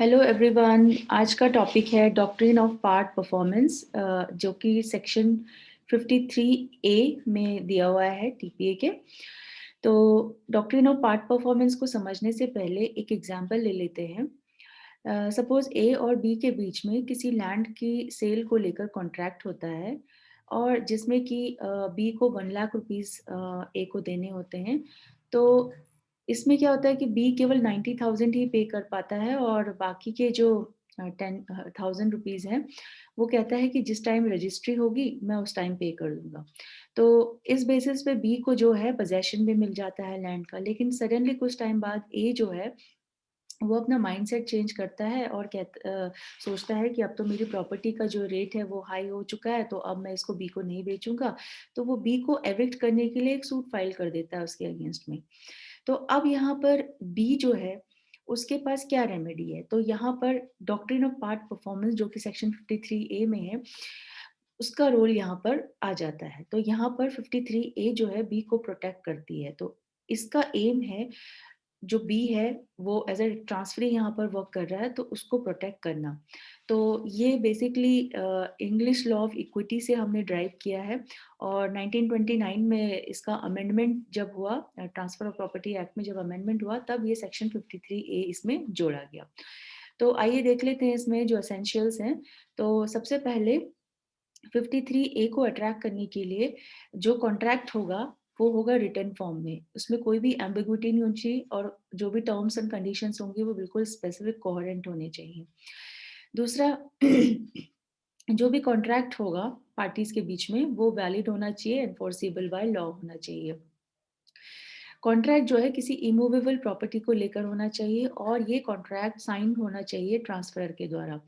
Hello everyone. आज का topic है डॉक्ट्रिन ऑफ पार्ट परफॉर्मेंस, जो कि सेक्शन 53A में दिया हुआ है टीपीए के। तो डॉक्ट्रिन ऑफ पार्ट परफॉर्मेंस को समझने से पहले एक एग्जांपल ले लेते हैं। सपोज ए और बी के बीच में किसी लैंड की सेल को लेकर कॉन्ट्रैक्ट होता है, और जिसमें कि बी को 1 लाख रुपीस ए को देने होते हैं। तो इसमें क्या होता है कि बी केवल 90,000 ही पे कर पाता है, और बाकी के जो 10,000 रुपीज हैं वो कहता है कि जिस टाइम रजिस्ट्री होगी मैं उस टाइम पे कर दूंगा। तो इस बेसिस पे बी को जो है पोजेशन भी मिल जाता है लैंड का। लेकिन सडनली कुछ टाइम बाद ए जो है वो अपना माइंडसेट चेंज करता है और सोचता है कि अब तो मेरी प्रॉपर्टी का जो रेट है वो हाई हो चुका है, तो अब मैं इसको बी को नहीं बेचूंगा। तो वो बी को एविक्ट करने के लिए एक सूट फाइल कर देता है उसके अगेंस्ट में। तो अब यहाँ पर बी जो है उसके पास क्या रेमेडी है? तो यहाँ पर डॉक्ट्रिन ऑफ पार्ट परफॉर्मेंस जो कि सेक्शन 53A में है, उसका रोल यहाँ पर आ जाता है। तो यहाँ पर 53A जो है बी को प्रोटेक्ट करती है। तो इसका एम है, जो बी है वो एज ए ट्रांसफरी यहाँ पर वर्क कर रहा है, तो उसको प्रोटेक्ट करना। तो ये basically English law of equity से हमने ड्राइव किया है। और 1929 में इसका अमेंडमेंट जब हुआ, ट्रांसफर ऑफ प्रॉपर्टी एक्ट में जब अमेंडमेंट हुआ, तब ये सेक्शन 53A इसमें जोड़ा गया। तो आइए देख लेते हैं इसमें जो एसेंशियल्स हैं। तो सबसे पहले 53A को अट्रैक्ट करने के लिए जो कॉन्ट्रैक्ट होगा वो होगा रिटन फॉर्म में। उसमें कोई भी एम्बिग्विटी नहीं होनी चाहिए, और जो भी टर्म्स एंड कंडीशंस होंगे वो बिल्कुल स्पेसिफिक कोहेरेंट होने चाहिए। दूसरा, जो भी कॉन्ट्रैक्ट होगा पार्टीज के बीच में वो वैलिड होना चाहिए, एनफोर्सेबल बाय लॉ होना चाहिए। कॉन्ट्रैक्ट जो है किसी इमूवेबल प्रॉपर्टी को लेकर होना चाहिए, और ये कॉन्ट्रैक्ट साइन होना चाहिए ट्रांसफर के द्वारा,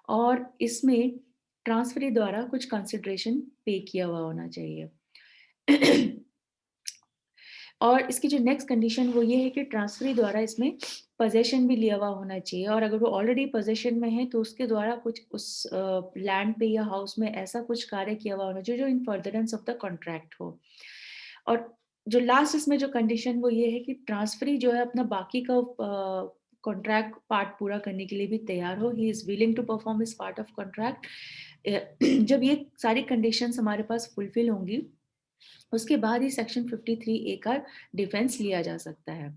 और इसमें ट्रांसफरी द्वारा कुछ कंसिडरेशन पे किया हुआ होना चाहिए। और इसकी जो नेक्स्ट कंडीशन वो ये है कि ट्रांसफरी द्वारा इसमें पोजेशन भी लिया हुआ होना चाहिए, और अगर वो ऑलरेडी पोजेशन में है तो उसके द्वारा कुछ उस लैंड पे या हाउस में ऐसा कुछ कार्य किया हुआ होना चाहिए जो इन फर्दरेंस ऑफ द कॉन्ट्रैक्ट हो। और जो लास्ट इसमें जो कंडीशन वो ये है कि ट्रांसफरी जो है अपना बाकी का कॉन्ट्रैक्ट पार्ट पूरा करने के लिए भी तैयार हो। He is willing to perform is part of contract. जब ये सारी कंडीशंस हमारे पास फुलफिल होंगी, उसके बाद ही सेक्शन 53A का डिफेंस लिया जा सकता है।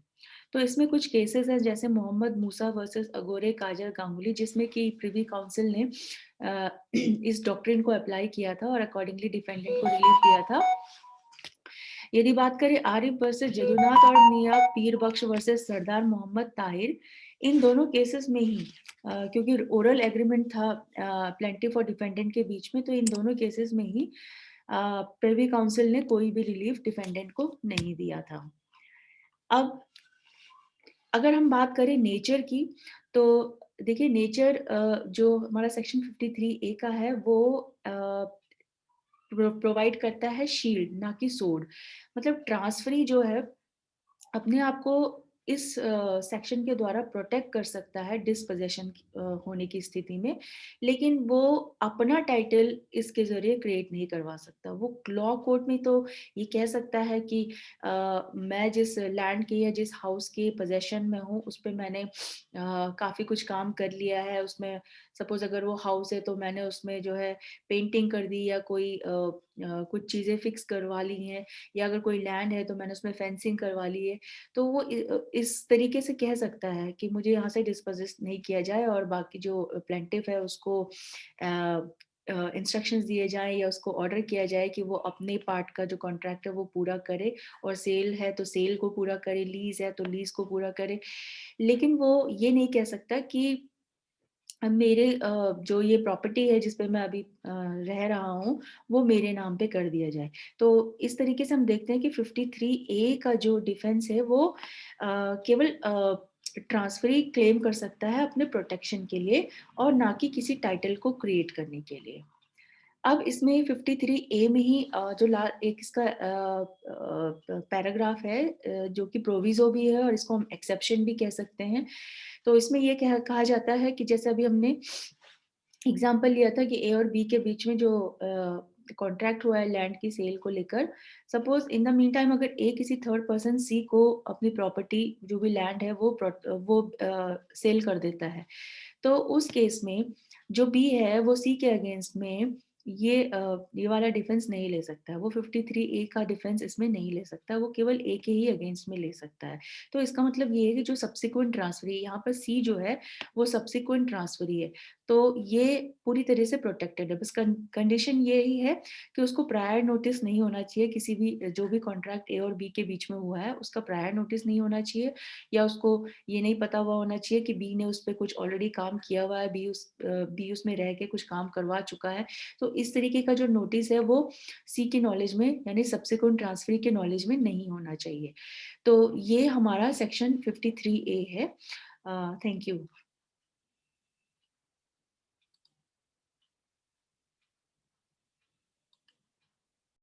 तो इसमें कुछ केसेस हैं, जैसे मोहम्मद मूसा वर्सेस अगोरे काजर गांगुली, जिसमें कि प्रिवी काउंसिल ने इस डॉक्ट्रिन को अप्लाई किया था और अकॉर्डिंगली डिफेंडेंट को रिलीफ दिया था। यदि बात करें आरिफ वर्सेस जदुनाथ और मियां पीर बख्श वर्सेस सरदार मोहम्मद ताहिर, इन दोनों केसेस में ही क्योंकि ओरल एग्रीमेंट था प्लेंटिफ और डिफेंडेंट के बीच में, तो इन दोनों केसेस में ही प्रिवी काउंसिल ने कोई भी रिलीफ डिफेंडेंट को नहीं दिया था। अब अगर हम बात करें नेचर की, तो देखिए नेचर जो हमारा सेक्शन 53A का है वो प्रोवाइड करता है शील्ड, ना कि सोड। मतलब ट्रांसफरी जो है अपने आप को इस सेक्शन के द्वारा प्रोटेक्ट कर सकता है डिसपोजेशन होने की स्थिति में, लेकिन वो अपना टाइटल इसके जरिए क्रिएट नहीं करवा सकता। वो लॉ कोर्ट में तो ये कह सकता है कि मैं जिस लैंड के या जिस हाउस के पोजेशन में हूँ उस पर मैंने काफ़ी कुछ काम कर लिया है। उसमें सपोज अगर वो हाउस है तो मैंने उसमें जो है पेंटिंग कर दी, या कोई कुछ चीज़ें फिक्स करवा ली हैं, या अगर कोई लैंड है तो मैंने उसमें फेंसिंग करवा ली है। तो वो इस तरीके से कह सकता है कि मुझे यहाँ से डिस्पोजेस नहीं किया जाए, और बाकी जो प्लेंटिफ है उसको इंस्ट्रक्शंस दिए जाएं या उसको ऑर्डर किया जाए कि वो अपने पार्ट का जो कॉन्ट्रैक्ट है वो पूरा करे, और सेल है तो सेल को पूरा करे, लीज है तो लीज को पूरा करे। लेकिन वो ये नहीं कह सकता कि मेरे जो ये प्रॉपर्टी है जिस पे मैं अभी रह रहा हूँ वो मेरे नाम पे कर दिया जाए। तो इस तरीके से हम देखते हैं कि 53A का जो डिफेंस है वो केवल ट्रांसफरी क्लेम कर सकता है अपने प्रोटेक्शन के लिए, और ना कि किसी टाइटल को क्रिएट करने के लिए। अब इसमें 53A में ही जो एक इसका पैराग्राफ है जो कि प्रोविजो भी है और इसको हम एक्सेप्शन भी कह सकते हैं। तो इसमें ये कहा जाता है कि जैसे अभी हमने एग्जाम्पल लिया था कि ए और बी के बीच में जो कॉन्ट्रैक्ट हुआ है लैंड की सेल को लेकर, suppose in the mean time अगर ए किसी थर्ड पर्सन सी को अपनी प्रॉपर्टी जो भी लैंड है वो सेल कर देता है, तो उस केस में जो बी है वो सी के अगेंस्ट में ये वाला डिफेंस नहीं ले सकता है, वो 53A का डिफेंस इसमें नहीं ले सकता, वो केवल ए के ही अगेंस्ट में ले सकता है। तो इसका मतलब ये है कि जो सब्सिक्वेंट ट्रांसफर है, यहाँ पर सी जो है वो सब्सिक्वेंट ट्रांसफर है, तो ये पूरी तरह से प्रोटेक्टेड है। बस कंडीशन ये ही है कि उसको प्रायर नोटिस नहीं होना चाहिए, किसी भी जो भी कॉन्ट्रैक्ट ए और बी के बीच में हुआ है उसका प्रायर नोटिस नहीं होना चाहिए, या उसको ये नहीं पता हुआ होना चाहिए कि बी ने उस पर कुछ ऑलरेडी काम किया हुआ है, बी उसमें रह के कुछ काम करवा चुका है। तो इस तरीके का जो नोटिस है वो सी की नॉलेज में यानी सब्सिक्वेंट ट्रांसफर के नॉलेज में नहीं होना चाहिए। तो ये हमारा सेक्शन 53A है। Thank you.